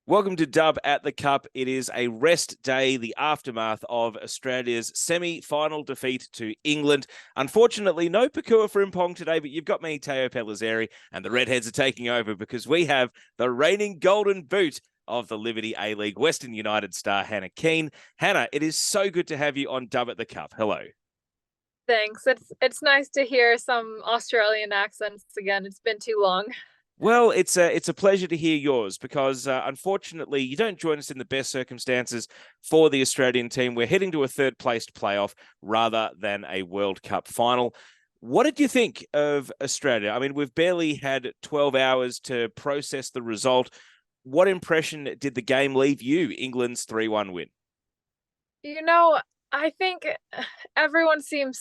Welcome to Dub at the Cup. It is a rest day, the aftermath of Australia's semi-final defeat to England. Unfortunately, no Pakua Frimpong today, but you've got me, Teo Pellizzeri, and the Redheads are taking over because we have the reigning golden boot of the Liberty A-League, Western United star Hannah Keane. Hannah, it is so good to have you on Dub at the Cup. Hello. Thanks. It's nice to hear some Australian accents again. It's been too long. Well, it's a pleasure to hear yours because unfortunately you don't join us in the best circumstances for the Australian team. We're heading to a third-placed playoff rather than a World Cup final. What did you think of Australia? I mean, we've barely had 12 hours to process the result. What impression did the game leave you, England's 3-1 win? I think everyone seems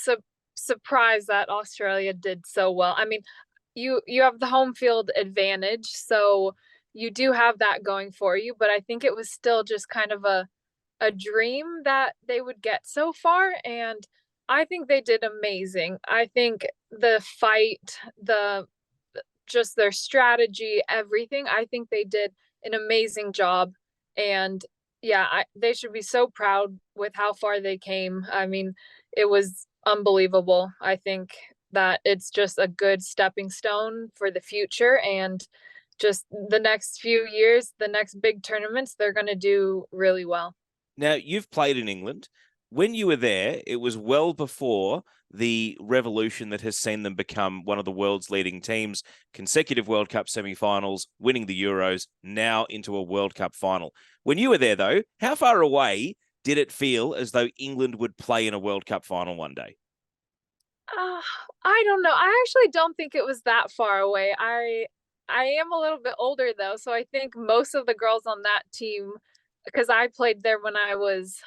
surprised that Australia did so well. I mean, you have the home field advantage, so you do have that going for you, but I think it was still just kind of a dream that they would get so far, and I think they did amazing. I think the fight, just their strategy, everything, I think they did an amazing job. And yeah, they should be so proud with how far they came. I mean, it was unbelievable. I think that it's just a good stepping stone for the future, and just the next few years, the next big tournaments, they're going to do really well. Now, you've played in England. When you were there, it was well before the revolution that has seen them become one of the world's leading teams, consecutive World Cup semi-finals, winning the Euros, now into a World Cup final. When you were there, though, how far away did it feel as though England would play in a World Cup final one day? Uh, I don't know. I actually don't think it was that far away. I am a little bit older though, so I think most of the girls on that team, because I played there when I was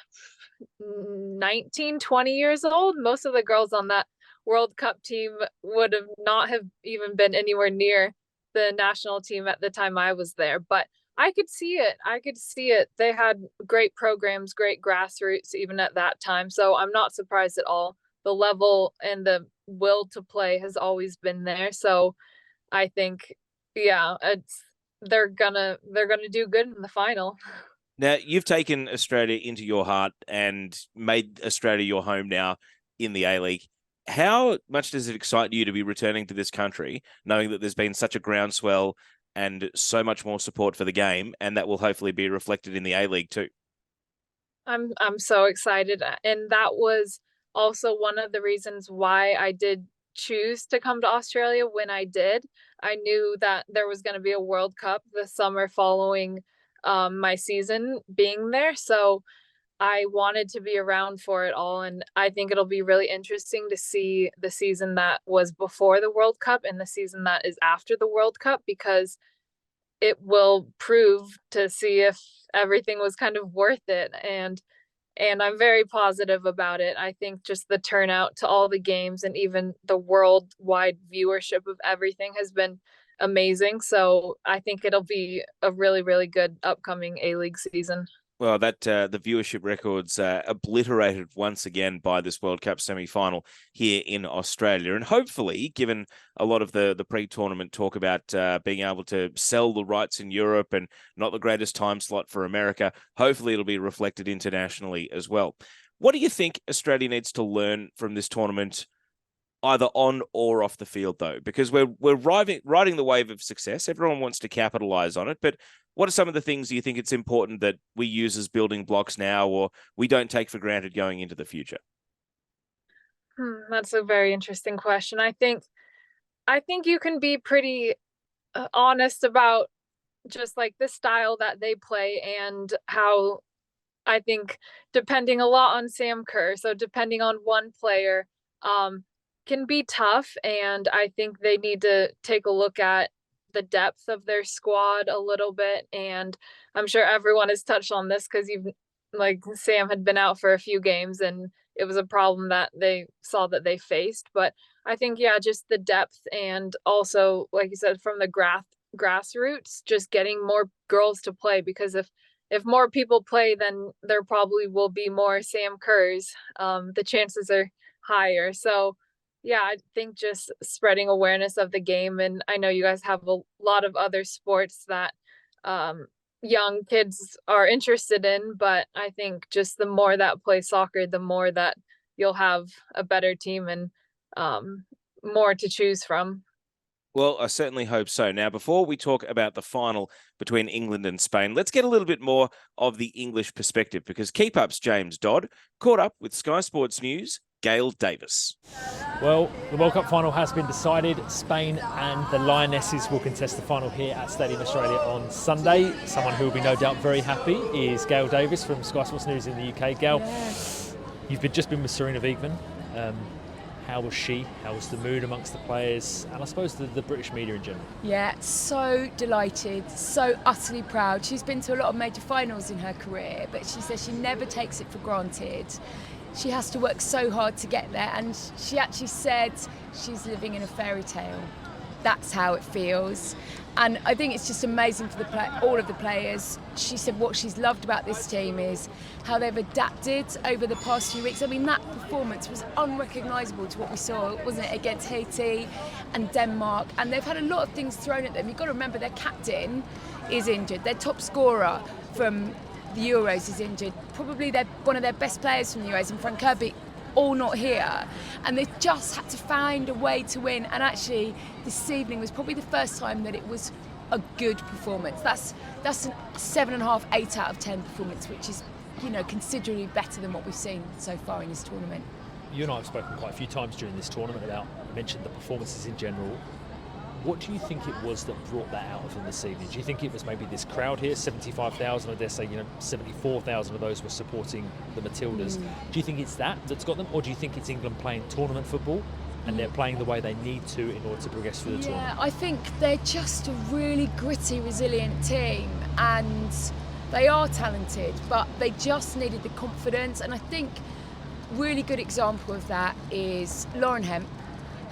19, 20 years old, most of the girls on that World Cup team would have not have even been anywhere near the national team at the time I was there. But I could see it. I could see it. They had great programs, great grassroots even at that time. So I'm not surprised at all. The level and the will to play has always been there. So I think, yeah, they're gonna do good in the final. Now, you've taken Australia into your heart and made Australia your home now in the A-League. How much does it excite you to be returning to this country, knowing that there's been such a groundswell and so much more support for the game, and that will hopefully be reflected in the A-League too? I'm so excited, and that was also one of the reasons why I did choose to come to Australia when I did. I knew that there was going to be a World Cup the summer following my season being there, so I wanted to be around for it all. And I think it'll be really interesting to see the season that was before the World Cup and the season that is after the World Cup, because it will prove to see if everything was kind of worth it. And I'm very positive about it. I think just the turnout to all the games and even the worldwide viewership of everything has been amazing. So I think it'll be a really, really good upcoming A-League season. Well, that the viewership records obliterated once again by this World Cup semi-final here in Australia, and hopefully, given a lot of the pre-tournament talk about being able to sell the rights in Europe and not the greatest time slot for America, hopefully it'll be reflected internationally as well. What do you think Australia needs to learn from this tournament, either on or off the field, though? Because we're riding the wave of success. Everyone wants to capitalize on it, but what are some of the things you think it's important that we use as building blocks now, or we don't take for granted going into the future? That's a very interesting question. I think you can be pretty honest about just like the style that they play, and how I think depending a lot on Sam Kerr, so depending on one player, um, can be tough. And I think they need to take a look at the depth of their squad a little bit. And I'm sure everyone has touched on this because you've like Sam had been out for a few games and it was a problem that they saw that they faced. But I think, yeah, just the depth, and also, like you said, from the grassroots, just getting more girls to play, because if more people play, then there probably will be more Sam Kerrs. The chances are higher. So, yeah, I think just spreading awareness of the game. And I know you guys have a lot of other sports that um, young kids are interested in, but I think just the more that play soccer, the more that you'll have a better team and more to choose from. Well, I certainly hope so. Now, before we talk about the final between England and Spain, let's get a little bit more of the English perspective, because Keep Up's James Dodd caught up with Sky Sports News' Gail Davis. Well, the World Cup final has been decided. Spain and the Lionesses will contest the final here at Stadium Australia on Sunday. Someone who will be no doubt very happy is Gail Davis from Sky Sports News in the UK. Gail, you've just been with Sarina Wiegman. How was she? How was the mood amongst the players? And I suppose the British media in general? Yeah, so delighted, so utterly proud. She's been to a lot of major finals in her career, but she says she never takes it for granted. She has to work so hard to get there, and she actually said she's living in a fairy tale. That's how it feels. And I think it's just amazing for all of the players. She said what she's loved about this team is how they've adapted over the past few weeks. I mean, that performance was unrecognisable to what we saw, wasn't it, against Haiti and Denmark. And they've had a lot of things thrown at them. You've got to remember their captain is injured. Their top scorer from the Euros is injured. Probably one of their best players from the Euros, and Frank Kirby, all not here, and they just had to find a way to win. And actually this evening was probably the first time that it was a good performance. That's a 7.5, 8 out of 10 performance, which is, considerably better than what we've seen so far in this tournament. You and I have spoken quite a few times during this tournament about, you mentioned the performances in general. What do you think it was that brought that out of them this evening? Do you think it was maybe this crowd here, 75,000, I dare say, 74,000 of those were supporting the Matildas? Do you think it's that's got them, or do you think it's England playing tournament football and they're playing the way they need to in order to progress through the tournament? Yeah, I think they're just a really gritty, resilient team, and they are talented, but they just needed the confidence. And I think really good example of that is Lauren Hemp,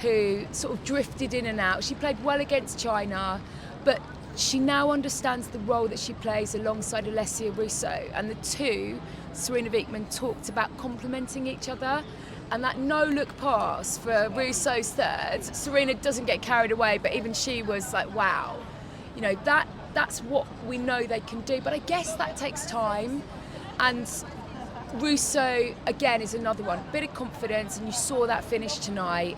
who sort of drifted in and out. She played well against China, but she now understands the role that she plays alongside Alessia Russo. And the two, Sarina Wiegman, talked about complementing each other. And that no-look pass for Russo's third, Sarina doesn't get carried away, but even she was like, wow. That's what we know they can do. But I guess that takes time. And Russo, again, is another one. Bit of confidence, and you saw that finish tonight.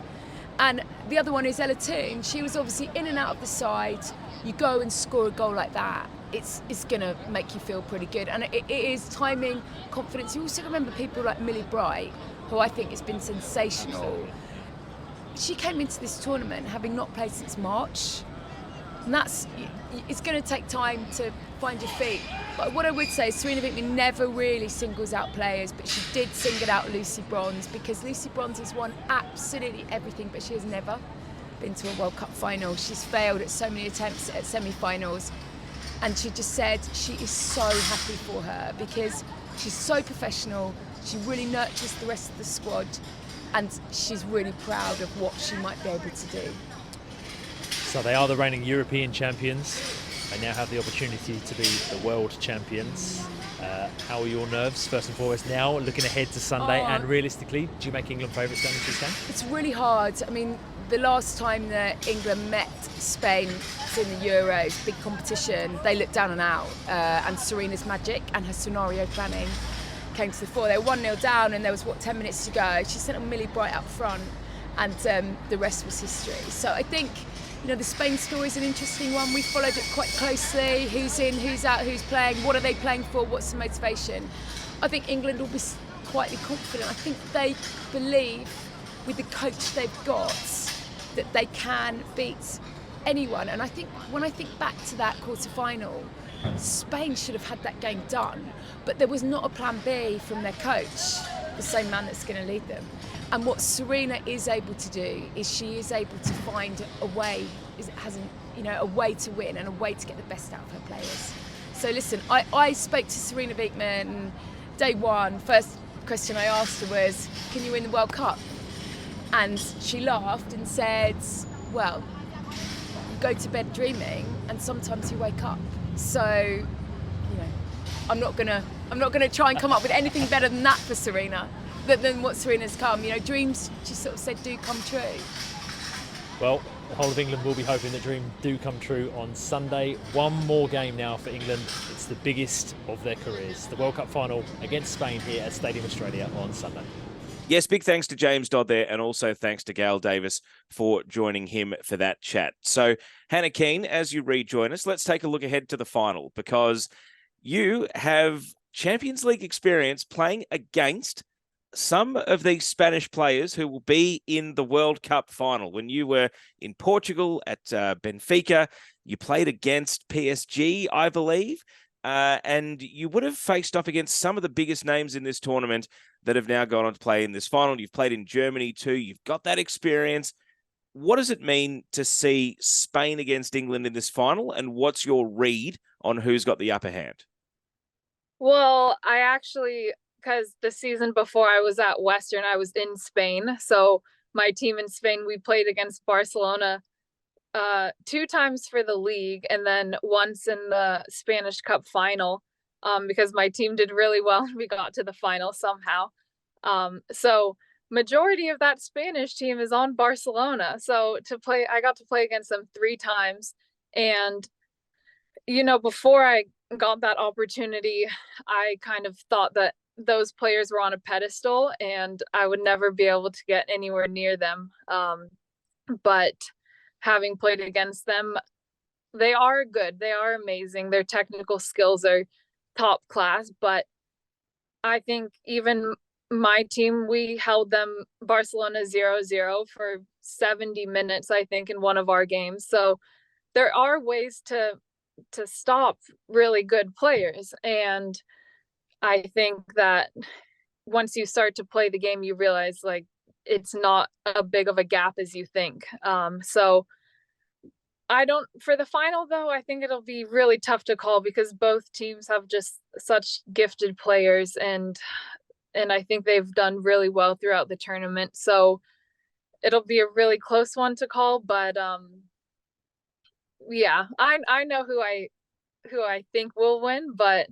And the other one is Ella Toon. She was obviously in and out of the side. You go and score a goal like that, it's going to make you feel pretty good. And it is timing, confidence. You also remember people like Millie Bright, who I think has been sensational. She came into this tournament having not played since March. And it's going to take time to find your feet. But what I would say is Sarina Wiegman never really singles out players, but she did single out Lucy Bronze, because Lucy Bronze has won absolutely everything, but she has never been to a World Cup final. She's failed at so many attempts at semi-finals. And she just said she is so happy for her, because she's so professional, she really nurtures the rest of the squad, and she's really proud of what she might be able to do. So they are the reigning European champions. They now have the opportunity to be the world champions. How are your nerves, first and foremost, now, looking ahead to Sunday? And realistically, do you make England favourites going into this game? It's really hard. I mean, the last time that England met Spain in the Euros, big competition, they looked down and out. And Sarina's magic and her scenario planning came to the fore. They were 1-0 down, and there was, 10 minutes to go. She sent Millie Bright up front, and the rest was history. So I think, the Spain story is an interesting one. We followed it quite closely. Who's in, who's out, who's playing, what are they playing for, what's the motivation? I think England will be quietly confident. I think they believe, with the coach they've got, that they can beat anyone. And I think when I think back to that quarter-final, Spain should have had that game done, but there was not a plan B from their coach, the same man that's going to lead them. And what Sarina is able to do is she is able to find a way, a way to win and a way to get the best out of her players. So listen, I spoke to Sarina Wiegman day one. First question I asked her was, can you win the World Cup? And she laughed and said, well, you go to bed dreaming and sometimes you wake up. So, I'm not gonna try and come up with anything better than that for Sarina, than what Sarina's come. Dreams, she sort of said, do come true. Well, The whole of England will be hoping that dream do come true on Sunday. One more game now for England. It's the biggest of their careers. The World Cup final against Spain here at Stadium Australia on Sunday. Yes, big thanks to James Dodd there, and also thanks to Gail Davis for joining him for that chat. So, Hannah Keane, as you rejoin us, let's take a look ahead to the final, because you have Champions League experience playing against some of these Spanish players who will be in the World Cup final. When you were in Portugal at Benfica, you played against PSG, I believe, and you would have faced off against some of the biggest names in this tournament that have now gone on to play in this final. You've played in Germany too. You've got that experience. What does it mean to see Spain against England in this final, and what's your read on who's got the upper hand? Well, I actually, because the season before I was at Western, I was in Spain. So my team in Spain, we played against Barcelona 2 times for the league, and then once in the Spanish Cup final, because my team did really well and we got to the final somehow. So majority of that Spanish team is on Barcelona. So I got to play against them 3 times. And, before I got that opportunity, I kind of thought that those players were on a pedestal and I would never be able to get anywhere near them. But having played against them, they are good. They are amazing. Their technical skills are top class. But I think even my team, we held them Barcelona 0-0 for 70 minutes, I think, in one of our games. So there are ways to stop really good players. And I think that once you start to play the game, you realize like it's not a big of a gap as you think. So for the final though, I think it'll be really tough to call because both teams have just such gifted players, and I think they've done really well throughout the tournament. So it'll be a really close one to call, but yeah, I know who I think will win, but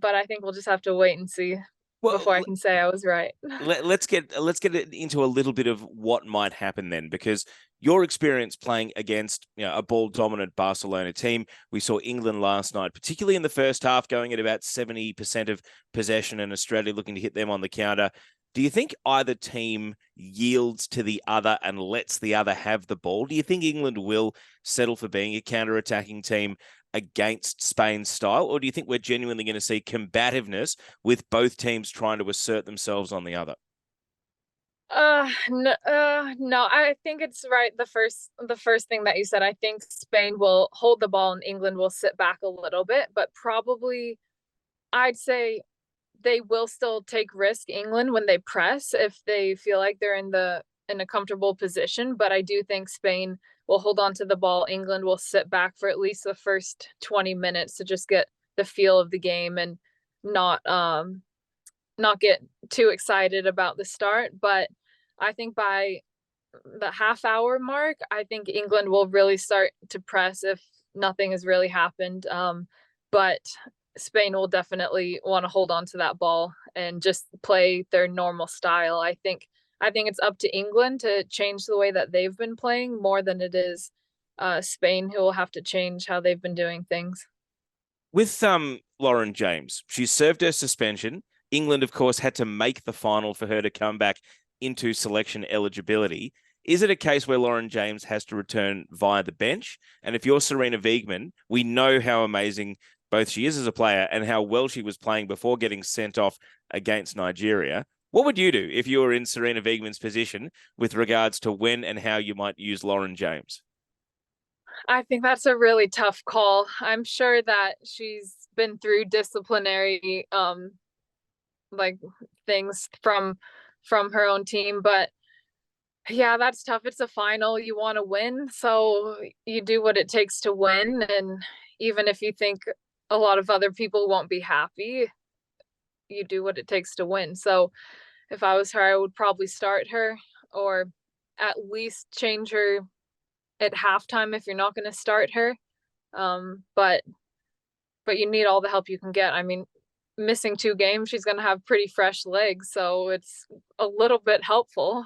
I think we'll just have to wait and see before I can say I was right. Let's get into a little bit of what might happen then, because your experience playing against a ball dominant Barcelona team. We saw England last night, particularly in the first half, going at about 70% of possession, and Australia looking to hit them on the counter. Do you think either team yields to the other and lets the other have the ball? Do you think England will settle for being a counter-attacking team against Spain's style? Or do you think we're genuinely going to see combativeness with both teams trying to assert themselves on the other? No, I think it's right. The first thing that you said, I think Spain will hold the ball and England will sit back a little bit, but probably I'd say they will still take risk, England, when they press, if they feel like they're in a comfortable position. But I do think Spain will hold on to the ball. England will sit back for at least the first 20 minutes to just get the feel of the game and not get too excited about the start. But I think by the half-hour mark, I think England will really start to press if nothing has really happened. But Spain will definitely want to hold on to that ball and just play their normal style. I think it's up to England to change the way that they've been playing more than it is Spain, who will have to change how they've been doing things. With Lauren James, she served her suspension. England, of course, had to make the final for her to come back into selection eligibility. Is it a case where Lauren James has to return via the bench? And if you're Serena Wiegmann, we know how amazing both she is as a player and how well she was playing before getting sent off against Nigeria. What would you do if you were in Serena Wiegmann's position with regards to when and how you might use Lauren James? I think that's a really tough call. I'm sure that she's been through disciplinary things from her own team, but yeah, that's tough. It's a final. You want to win, so you do what it takes to win. And even if you think a lot of other people won't be happy, you do what it takes to win. So if I was her, I would probably start her, or at least change her at halftime if you're not going to start her. But you need all the help you can get. I mean, missing 2 games, she's going to have pretty fresh legs, so it's a little bit helpful.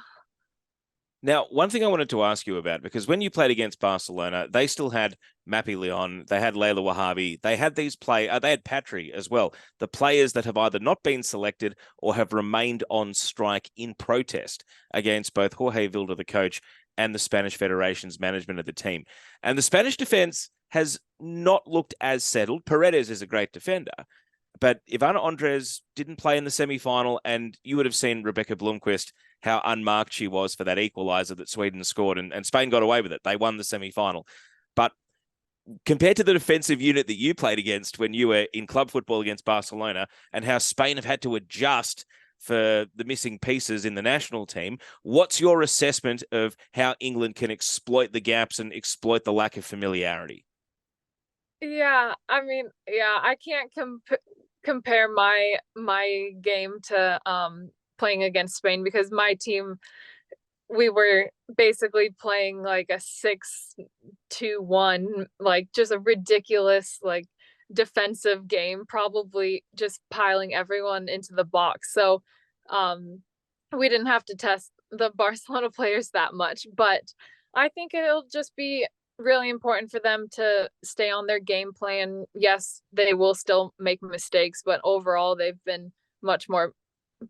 Now, one thing I wanted to ask you about, because when you played against Barcelona, they still had Mappy Leon, they had Layla Wahhabi, they had they had Patry as well. The players that have either not been selected or have remained on strike in protest against both Jorge Vilda, the coach, and the Spanish Federation's management of the team. And the Spanish defense has not looked as settled. Paredes is a great defender, but Ivana Andres didn't play in the semi-final, and you would have seen Rebecca Blomqvist, how unmarked she was for that equaliser that Sweden scored, and Spain got away with it. They won the semi-final. But compared to the defensive unit that you played against when you were in club football against Barcelona, and how Spain have had to adjust for the missing pieces in the national team, what's your assessment of how England can exploit the gaps and exploit the lack of familiarity? Yeah, I mean, yeah, I can't compare my game to playing against Spain, because my team, we were basically playing like a 6-2-1, like just a ridiculous like defensive game, probably just piling everyone into the box. So we didn't have to test the Barcelona players that much, but I think it'll just be really important for them to stay on their game plan. Yes, they will still make mistakes, but overall they've been much more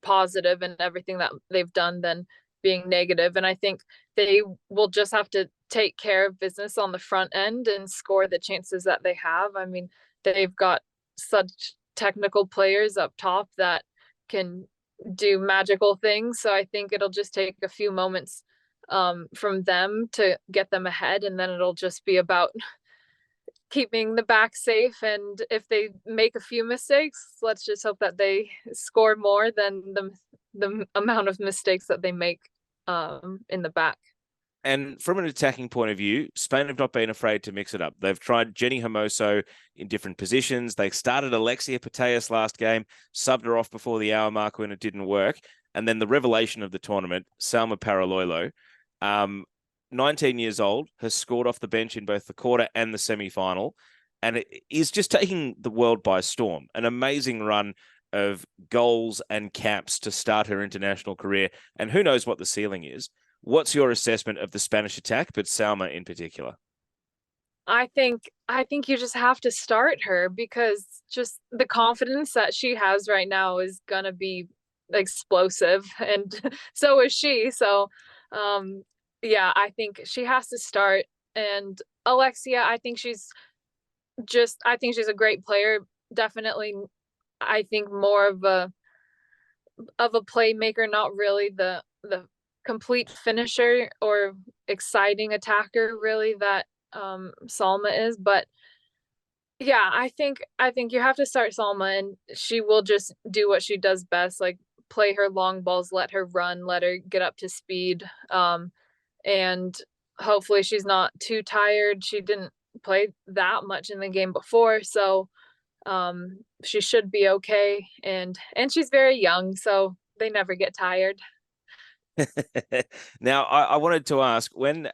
positive in everything that they've done than being negative. And I think they will just have to take care of business on the front end and score the chances that they have. I mean, they've got such technical players up top that can do magical things. So I think it'll just take a few moments from them to get them ahead, and then it'll just be about keeping the back safe. And if they make a few mistakes, let's just hope that they score more than the amount of mistakes that they make in the back. And from an attacking point of view, Spain have not been afraid to mix it up. They've tried Jenny Hermoso in different positions. They started Alexia Putellas last game, subbed her off before the hour mark when it didn't work. And then the revelation of the tournament, Salma Paraloilo, 19 years old, has scored off the bench in both the quarter and the semi-final, and it is just taking the world by storm. An amazing run of goals and caps to start her international career, and who knows what the ceiling is. What's your assessment of the Spanish attack, but Salma in particular? I think you just have to start her, because just the confidence that she has right now is gonna be explosive, and so is she. So yeah, I think she has to start. And Alexia, I think she's a great player. Definitely, I think more of a playmaker, not really the complete finisher or exciting attacker really that Salma is. But yeah, I think you have to start Salma, and she will just do what she does best, like play her long balls, let her run, let her get up to speed. And hopefully she's not too tired. She didn't play that much in the game before, so she should be okay. And she's very young, so they never get tired. Now, I wanted to ask, when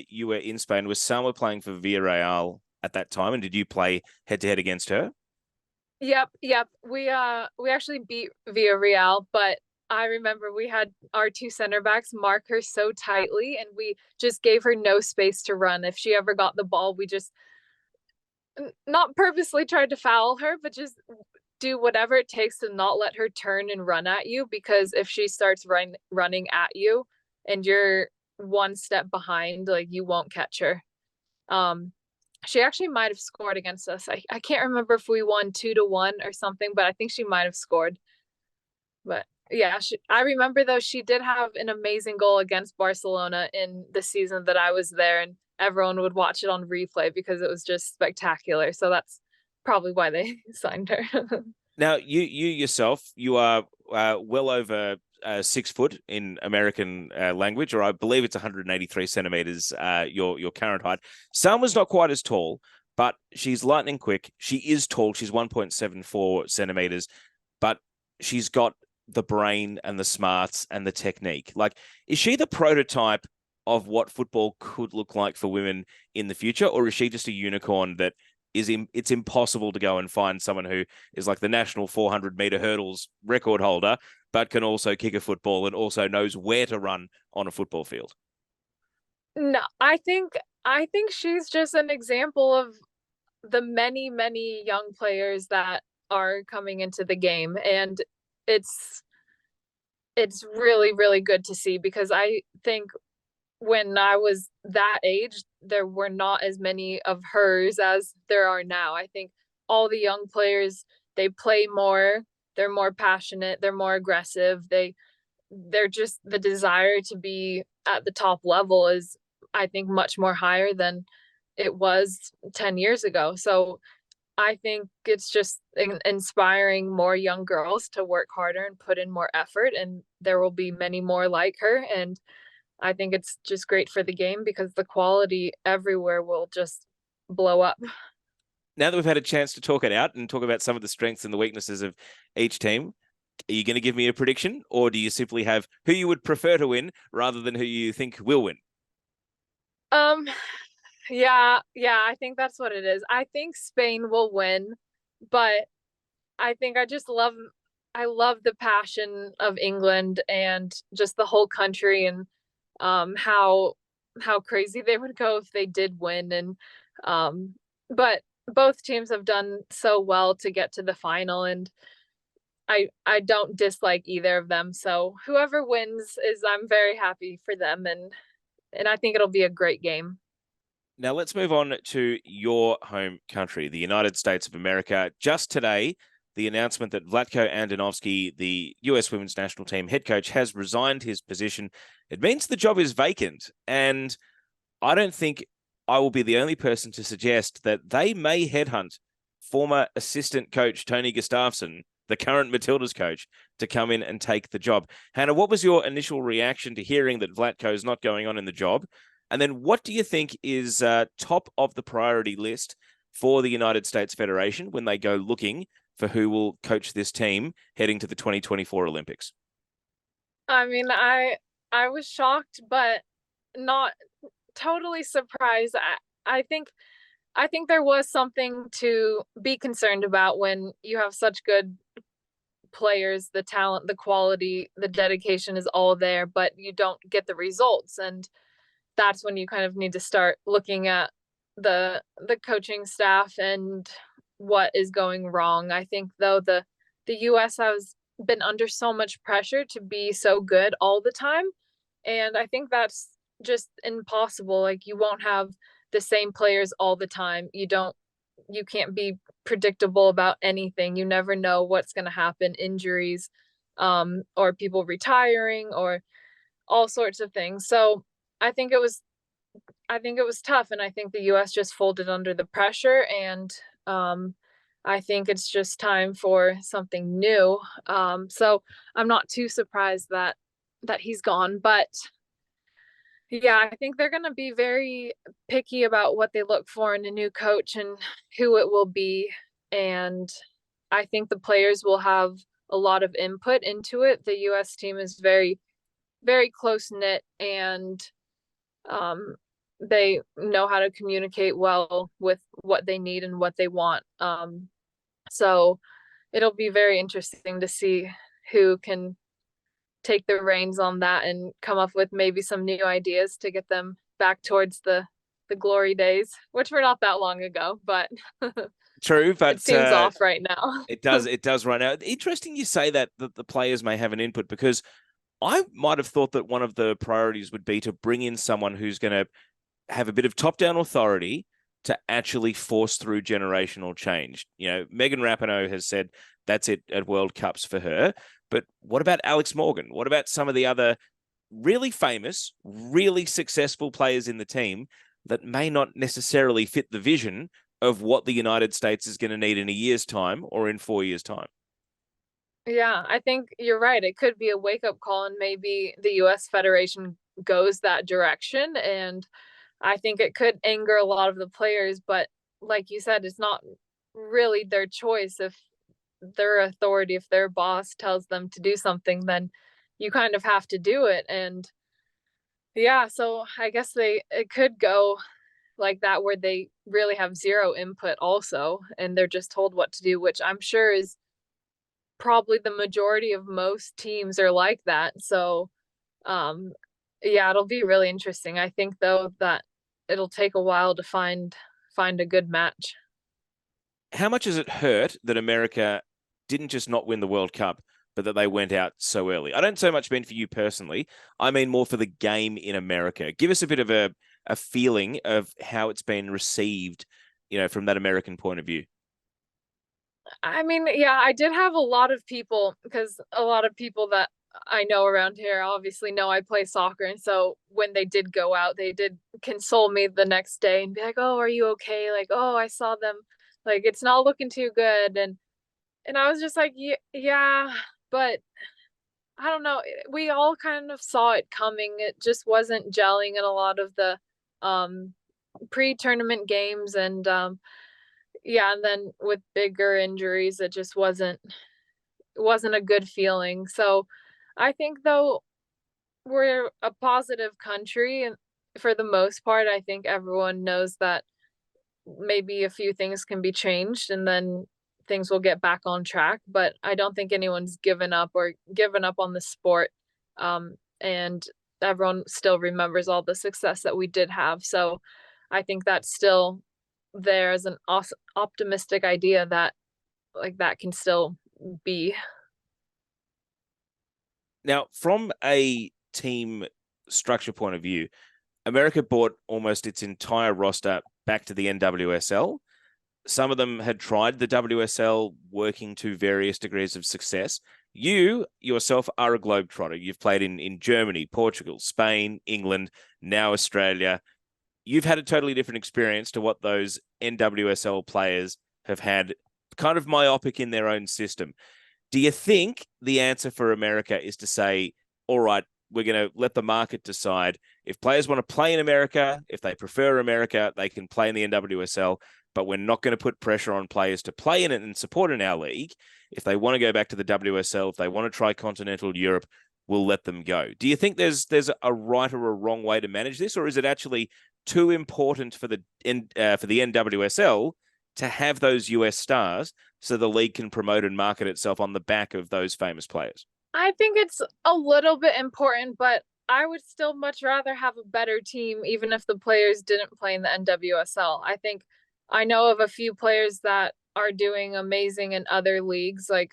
you were in Spain, was Salma playing for Villarreal at that time, and did you play head-to-head against her? Yep. We actually beat Villarreal, but I remember we had our two center backs mark her so tightly, and we just gave her no space to run. If she ever got the ball, we just not purposely tried to foul her, but just do whatever it takes to not let her turn and run at you, because if she starts running at you and you're one step behind, like, you won't catch her. She actually might have scored against us. I can't remember if we won 2-1 or something, but I think she might have scored. But yeah, I remember though, she did have an amazing goal against Barcelona in the season that I was there, and everyone would watch it on replay because it was just spectacular. So that's probably why they signed her. Now, you yourself, you are well over 6 foot in American language, or I believe it's 183 centimeters, your current height. Salma's not quite as tall, but she's lightning quick. She is tall. She's 1.74 centimeters, but she's got the brain and the smarts and the technique. Like, is she the prototype of what football could look like for women in the future, or is she just a unicorn that it's impossible to go and find someone who is like the national 400-meter hurdles record holder, but can also kick a football and also knows where to run on a football field? No, I think she's just an example of the many, many young players that are coming into the game. And it's it's really, really good to see, because I think when I was that age, there were not as many of hers as there are now. I think all the young players, they play more, they're more passionate, they're more aggressive. They're just, the desire to be at the top level is, I think, much more higher than it was 10 years ago. So I think it's just inspiring more young girls to work harder and put in more effort, and there will be many more like her. And I think it's just great for the game, because the quality everywhere will just blow up. Now that we've had a chance to talk it out and talk about some of the strengths and the weaknesses of each team, are you going to give me a prediction, or do you simply have who you would prefer to win rather than who you think will win? Um, yeah, I think that's what it is. I think Spain will win, but I think I love the passion of England and just the whole country, and how crazy they would go if they did win. And but both teams have done so well to get to the final, and I don't dislike either of them. So whoever wins is, I'm very happy for them, and I think it'll be a great game. Now let's move on to your home country, the United States of America. Just today, the announcement that Vlatko Andonovski, the US women's national team head coach, has resigned his position. It means the job is vacant. And I don't think I will be the only person to suggest that they may headhunt former assistant coach Tony Gustafsson, the current Matildas coach, to come in and take the job. Hannah, what was your initial reaction to hearing that Vlatko is not going on in the job? And then what do you think is top of the priority list for the United States Federation when they go looking for who will coach this team heading to the 2024 Olympics? I mean, I was shocked, but not totally surprised. I think there was something to be concerned about when you have such good players, the talent, the quality, the dedication is all there, but you don't get the results. And that's when you kind of need to start looking at the coaching staff and what is going wrong. I think though the US has been under so much pressure to be so good all the time, and I think that's just impossible. Like, you won't have the same players all the time. You can't be predictable about anything. You never know what's going to happen, injuries, or people retiring, or all sorts of things. So I think it was I think it was tough, and I think the US just folded under the pressure, and I think it's just time for something new. So I'm not too surprised that he's gone, but yeah, I think they're going to be very picky about what they look for in a new coach and who it will be. And I think the players will have a lot of input into it. The US team is very, very close knit, and um, they know how to communicate well with what they need and what they want. So it'll be very interesting to see who can take the reins on that and come up with maybe some new ideas to get them back towards the glory days, which were not that long ago, but True, but it seems off right now. It does right now. Interesting you say that the players may have an input, because I might have thought that one of the priorities would be to bring in someone who's going to have a bit of top-down authority to actually force through generational change. You know, Megan Rapinoe has said that's it at World Cups for her. But what about Alex Morgan? What about some of the other really famous, really successful players in the team that may not necessarily fit the vision of what the United States is going to need in a year's time or in 4 years' time? Yeah, I think you're right. It could be a wake-up call, and maybe the US Federation goes that direction. And I think it could anger a lot of the players, but like you said, it's not really their choice. If their authority, if their boss tells them to do something, then you kind of have to do it. And yeah, so I guess it could go like that, where they really have zero input also, and they're just told what to do, which I'm sure is probably the majority of most teams are like that. So um yeah, it'll be really interesting. I think though that it'll take a while to find a good match. How much has it hurt that America didn't just not win the World Cup, but that they went out so early? I don't so much mean for you personally. I mean more for the game in America. Give us a bit of a feeling of how it's been received, from that American point of view. I mean, yeah, I did have a lot of people, because a lot of people that I know around here obviously know I play soccer. And so when they did go out, they did console me the next day and be like, "Oh, are you okay? Like, oh, I saw them. Like, it's not looking too good." And I was just like, "Yeah, yeah, but I don't know. We all kind of saw it coming. It just wasn't gelling in a lot of the um pre-tournament games, and yeah, and then with bigger injuries, it just wasn't a good feeling. So I think though we're a positive country, and for the most part, I think everyone knows that maybe a few things can be changed and then things will get back on track. But I don't think anyone's given up on the sport. And everyone still remembers all the success that we did have. So I think that's still there as an optimistic idea that like that can still be. Now, from a team structure point of view, America brought almost its entire roster back to the NWSL. Some of them had tried the WSL, working to various degrees of success. You yourself are a globetrotter. You've played in Germany, Portugal, Spain, England, now Australia. You've had a totally different experience to what those NWSL players have had, kind of myopic in their own system. Do you think the answer for America is to say, all right, we're going to let the market decide if players want to play in America, if they prefer America, they can play in the NWSL, but we're not going to put pressure on players to play in it and support in our league. If they want to go back to the WSL, if they want to try continental Europe, we'll let them go. Do you think there's a right or a wrong way to manage this, or is it actually too important for the NWSL to have those US stars so the league can promote and market itself on the back of those famous players? I think it's a little bit important, but I would still much rather have a better team, even if the players didn't play in the NWSL. I know of a few players that are doing amazing in other leagues, like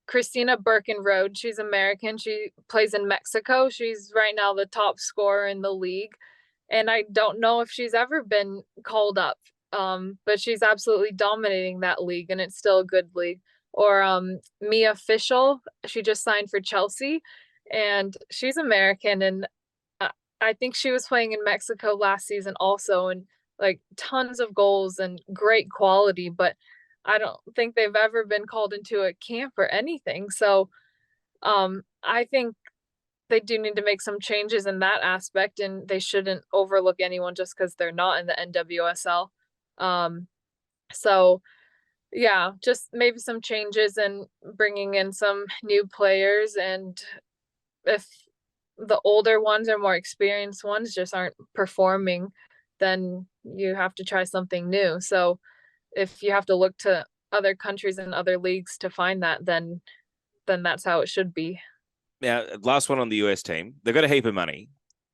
Christina Birkenrode. She's American. She plays in Mexico. She's right now the top scorer in the league. And I don't know if she's ever been called up, but she's absolutely dominating that league, and it's still a good league. Or Mia Fischel, she just signed for Chelsea, and she's American, and I think she was playing in Mexico last season also, and like tons of goals and great quality, but I don't think they've ever been called into a camp or anything. So I think they do need to make some changes in that aspect, and they shouldn't overlook anyone just because they're not in the NWSL. So yeah, just maybe some changes and bringing in some new players. And if the older ones or more experienced ones just aren't performing, then you have to try something new. So if you have to look to other countries and other leagues to find that, then that's how it should be. Now, last one on the US team. They've got a heap of money.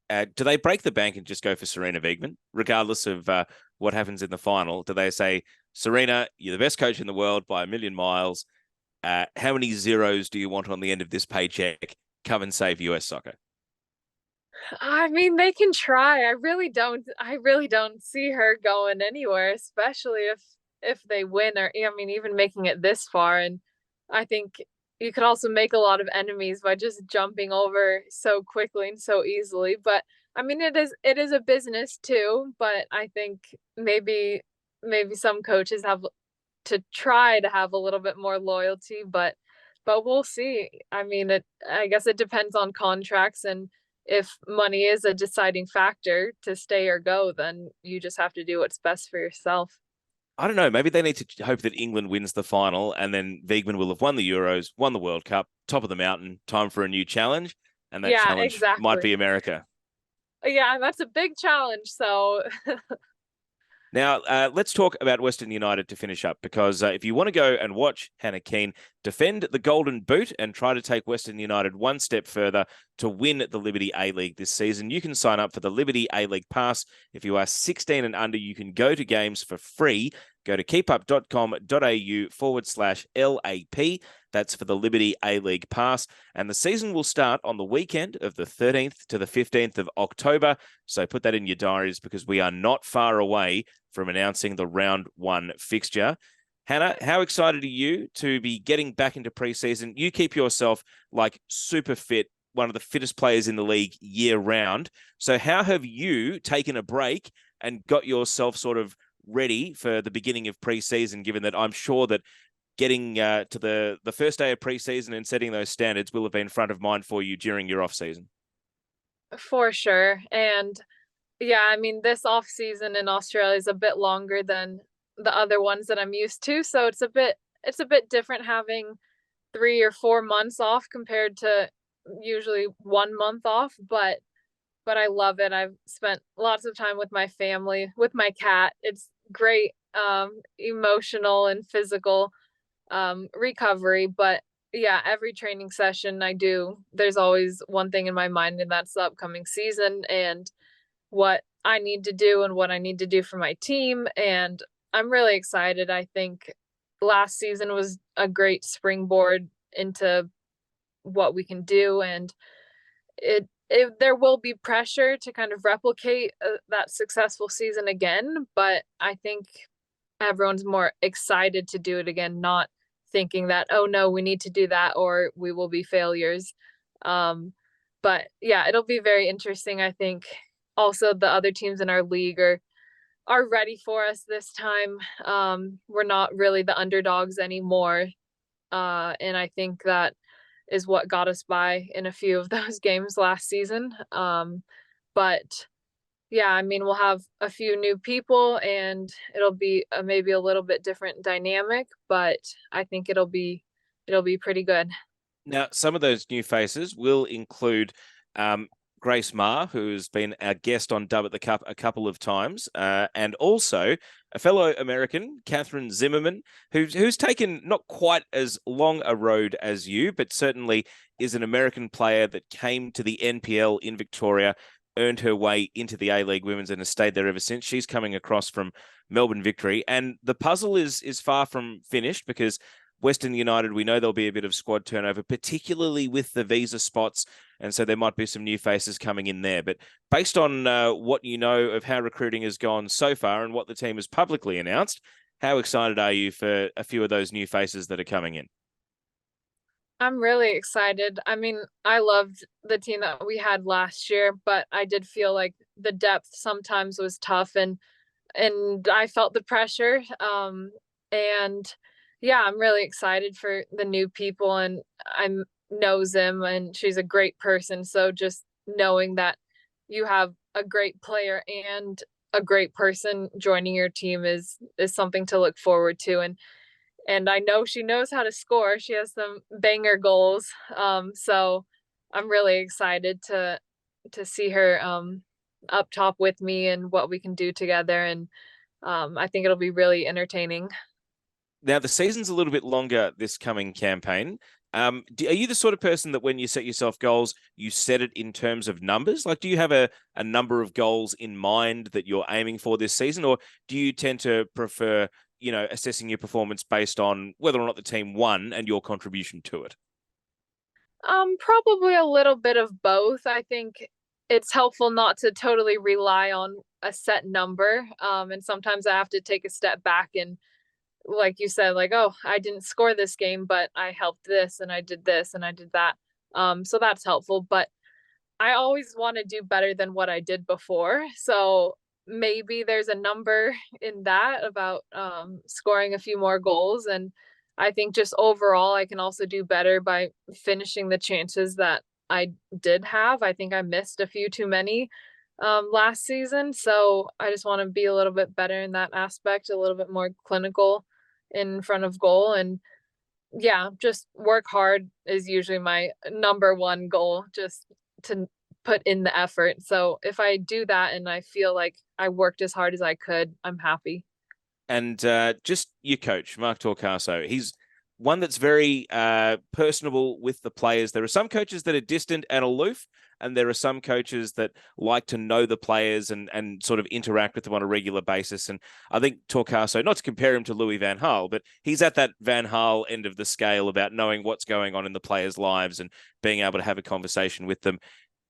Do they break the bank and just go for Serena Wiegmann, regardless of what happens in the final? Do they say, Serena, you're the best coach in the world by a million miles. How many zeros do you want on the end of this paycheck? Come and save US soccer. I mean, they can try. I really don't see her going anywhere, especially if they win, or I mean even making it this far. And I think you could also make a lot of enemies by just jumping over so quickly and so easily. But I mean, it is a business too, but I think maybe some coaches have to try to have a little bit more loyalty, but we'll see. I mean, I guess it depends on contracts, and if money is a deciding factor to stay or go, then you just have to do what's best for yourself. I don't know. Maybe they need to hope that England wins the final, and then Wiegmann will have won the Euros, won the World Cup, top of the mountain, time for a new challenge. And that challenge exactly. might be America. Yeah, that's a big challenge. So Now, let's talk about Western United to finish up, because if you want to go and watch Hannah Keane defend the Golden Boot and try to take Western United one step further to win the Liberty A-League this season, you can sign up for the Liberty A-League Pass. If you are 16 and under, you can go to games for free. Go to keepup.com.au/LAP. That's for the Liberty A-League Pass. And the season will start on the weekend of the 13th to the 15th of October. So put that in your diaries, because we are not far away from announcing the round 1 fixture. Hannah, how excited are you to be getting back into preseason? You keep yourself like super fit, one of the fittest players in the league year round. So how have you taken a break and got yourself sort of ready for the beginning of preseason, given that I'm sure that getting to the first day of preseason and setting those standards will have been front of mind for you during your off season? For sure. And yeah, I mean, this off season in Australia is a bit longer than the other ones that I'm used to. So it's a bit different having 3 or 4 months off compared to usually 1 month off. But I love it. I've spent lots of time with my family, with my cat. It's great emotional and physical recovery. But yeah, every training session I do, there's always one thing in my mind, and that's the upcoming season and what I need to do and what I need to do for my team. And I'm really excited. I think last season was a great springboard into what we can do. And there will be pressure to kind of replicate that successful season again. But I think everyone's more excited to do it again, not thinking that, oh no, we need to do that or we will be failures. But yeah, it'll be very interesting. I think also the other teams in our league are ready for us this time. We're not really the underdogs anymore. And I think that is what got us by in a few of those games last season. But yeah, I mean, we'll have a few new people and it'll be maybe a little bit different dynamic, but I think it'll be pretty good. Now, some of those new faces will include Grace Marr, who's been our guest on Dub at the Cup a couple of times, and also a fellow American, Catherine Zimmerman, who's taken not quite as long a road as you, but certainly is an American player that came to the NPL in Victoria, earned her way into the A-League Women's, and has stayed there ever since. She's coming across from Melbourne Victory, and the puzzle is far from finished, because Western United, we know there'll be a bit of squad turnover, particularly with the visa spots, and so there might be some new faces coming in there. But based on what you know of how recruiting has gone so far and what the team has publicly announced, how excited are you for a few of those new faces that are coming in? I'm really excited. I mean, I loved the team that we had last year, but I did feel like the depth sometimes was tough, and I felt the pressure. And yeah, I'm really excited for the new people, and I know Zim and she's a great person. So just knowing that you have a great player and a great person joining your team is something to look forward to. And I know she knows how to score. She has some banger goals. So I'm really excited to see her up top with me and what we can do together. And I think it'll be really entertaining. Now, the season's a little bit longer this coming campaign. Are you the sort of person that when you set yourself goals, you set it in terms of numbers? Like, do you have a number of goals in mind that you're aiming for this season? Or do you tend to prefer, assessing your performance based on whether or not the team won and your contribution to it? Probably a little bit of both. I think it's helpful not to totally rely on a set number. And sometimes I have to take a step back and, like you said, like, oh, I didn't score this game, but I helped this and I did this and I did that. So that's helpful. But I always want to do better than what I did before. So maybe there's a number in that about scoring a few more goals. And I think just overall, I can also do better by finishing the chances that I did have. I think I missed a few too many last season. So I just want to be a little bit better in that aspect, a little bit more clinical in front of goal. And yeah, just work hard is usually my number one goal, just to put in the effort. So if I do that and I feel like I worked as hard as I could, I'm happy. And just your coach, Mark Torcaso, he's one that's very personable with the players. There are some coaches that are distant and aloof, and there are some coaches that like to know the players and sort of interact with them on a regular basis. And I think Torcaso, not to compare him to Louis van Gaal, but he's at that Van Gaal end of the scale about knowing what's going on in the players' lives and being able to have a conversation with them.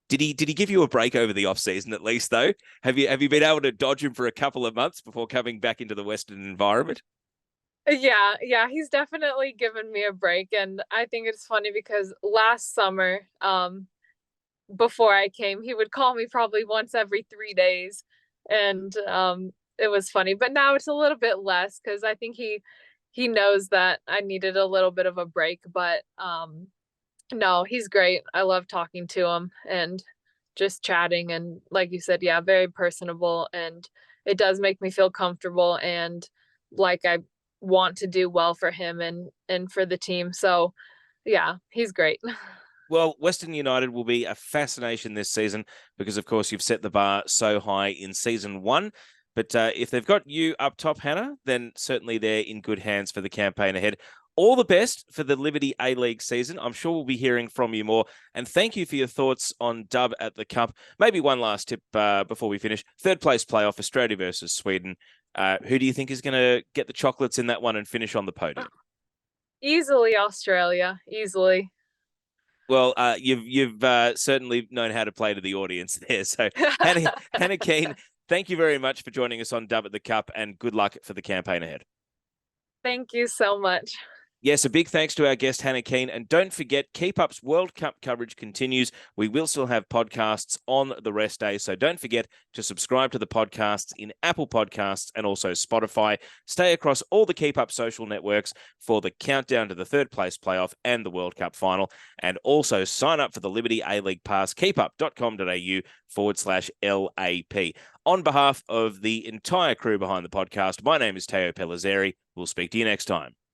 Did he give you a break over the off season at least though? Have you been able to dodge him for a couple of months before coming back into the Western environment? Yeah, he's definitely given me a break. And I think it's funny because last summer, before I came, he would call me probably once every 3 days. And it was funny. But now it's a little bit less because I think he knows that I needed a little bit of a break. But no, he's great. I love talking to him and just chatting. And like you said, yeah, very personable. And it does make me feel comfortable and like I want to do well for him and for the team. So yeah, he's great. Well, Western United will be a fascination this season because, of course, you've set the bar so high in season 1. But if they've got you up top, Hannah, then certainly they're in good hands for the campaign ahead. All the best for the Liberty A-League season. I'm sure we'll be hearing from you more. And thank you for your thoughts on Dub at the Cup. Maybe one last tip before we finish. Third place playoff, Australia versus Sweden. Who do you think is going to get the chocolates in that one and finish on the podium? Easily Australia, easily. Well, you've certainly known how to play to the audience there. So, Hannah Keane, thank you very much for joining us on Dub at the Cup, and good luck for the campaign ahead. Thank you so much. Yes, a big thanks to our guest, Hannah Keane. And don't forget, Keep Up's World Cup coverage continues. We will still have podcasts on the rest day. So don't forget to subscribe to the podcasts in Apple Podcasts and also Spotify. Stay across all the Keep Up social networks for the countdown to the third place playoff and the World Cup final. And also sign up for the Liberty A-League Pass, keepup.com.au/LAP. On behalf of the entire crew behind the podcast, my name is Teo Pellizzeri. We'll speak to you next time.